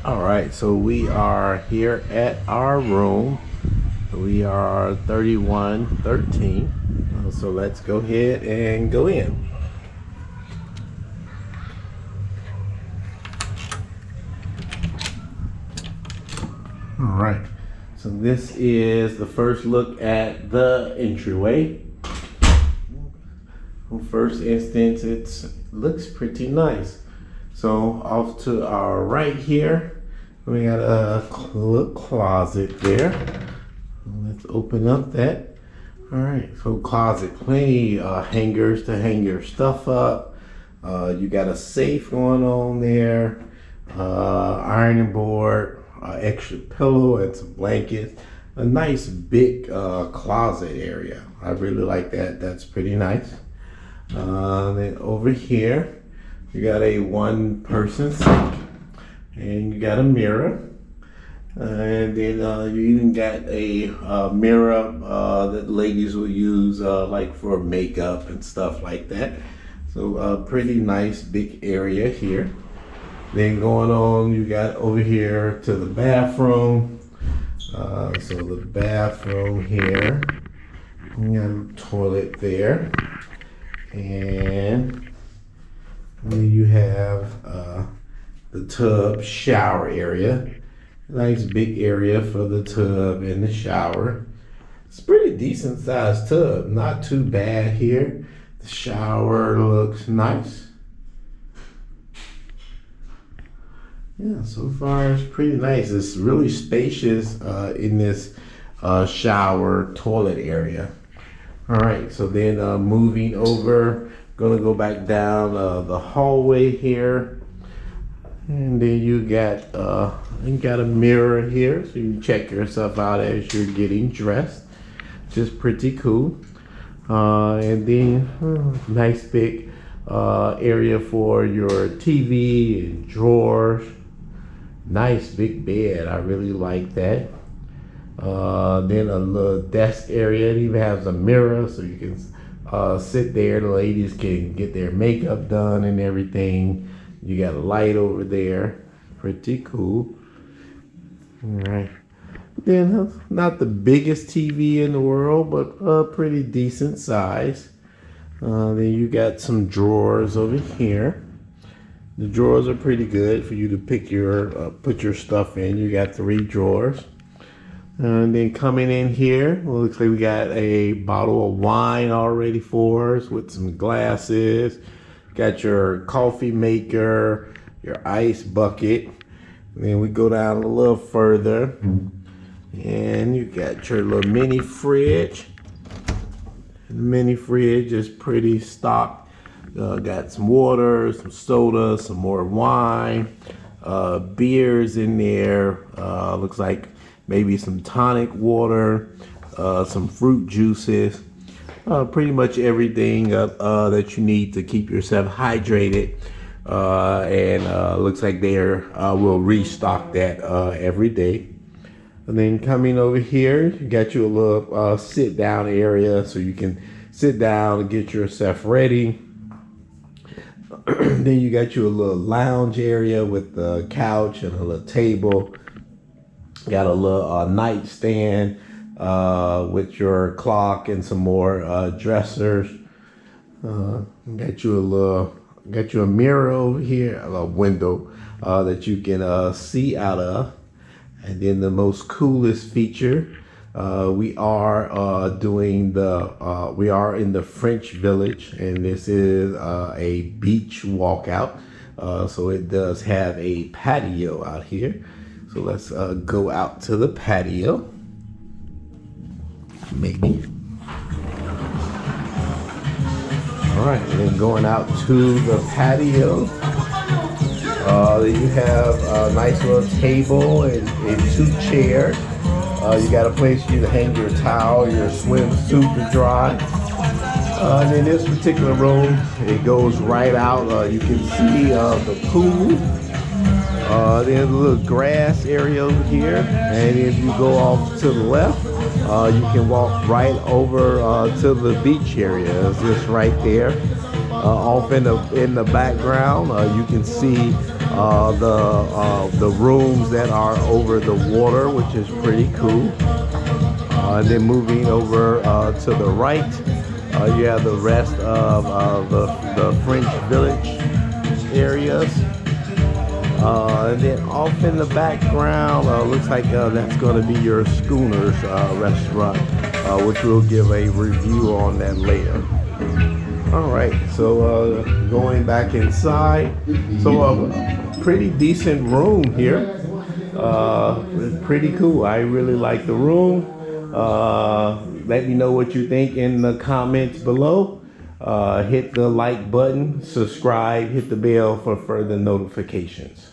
All right, so we are here at our room. We are 3113. So let's go ahead and go in. All right, so this is the first look at the entryway. First instance, it looks pretty nice. So off to our right here, we got a little closet there. Let's open up that. All right, so closet, plenty hangers to hang your stuff up. You got a safe going on there, ironing board, extra pillow and some blankets. A nice big closet area. I really like that. That's pretty nice. Then over here, you got a one-person sink, and you got a mirror, and then you even got a mirror that ladies will use like for makeup and stuff like that. So pretty nice big area here. Then going on, you got over here to the bathroom. So the bathroom here, you got a toilet there. And then you have the tub shower area. Nice big area for the tub and the shower. It's a pretty decent sized tub. Not too bad here. The shower looks nice. Yeah, so far it's pretty nice. It's really spacious in this shower toilet area. All right, so then moving over, gonna go back down the hallway here, and then you got a mirror here, so you can check yourself out as you're getting dressed. Just pretty cool. And then nice big area for your TV and drawers. Nice big bed. I really like that. Then a little desk area. It even has a mirror so you can sit there. The ladies can get their makeup done and everything. You got a light over there. Pretty cool. All right. Then not the biggest TV in the world, but pretty decent size. Then you got some drawers over here. The drawers are pretty good for you to pick your put your stuff in. You got 3 drawers. And then coming in here, looks like we got a bottle of wine already for us with some glasses. Got your coffee maker, your ice bucket. And then we go down a little further, and you got your little mini fridge. The mini fridge is pretty stocked. Got some water, some soda, some more wine, beers in there. Looks like maybe some tonic water, some fruit juices, pretty much everything that you need to keep yourself hydrated. And looks like they will restock that every day. And then coming over here, you got you a little sit down area so you can sit down and get yourself ready. Then you got you a little lounge area with a couch and a little table. Got a little nightstand with your clock and some more dressers. Got you a mirror over here, a window that you can see out of. And then the most coolest feature, we are in the French Village, and this is a beach walkout. So it does have a patio out here. So let's go out to the patio. Maybe. All right, and then going out to the patio. You have a nice little table and 2 chairs. You got a place for you to hang your towel, your swimsuit to dry. And in this particular room, it goes right out. You can see the pool. There's a little grass area over here, and if you go off to the left, you can walk right over to the beach area. It's just right there. Off in the background, you can see the rooms that are over the water, which is pretty cool. And then moving over to the right, you have the rest of the French Village areas. And then off in the background, looks like that's going to be your Schooner's restaurant, which we'll give a review on that later. All right, so going back inside, so a pretty decent room here. Pretty cool. I really like the room. Let me know what you think in the comments below. Hit the like button, subscribe, hit the bell for further notifications.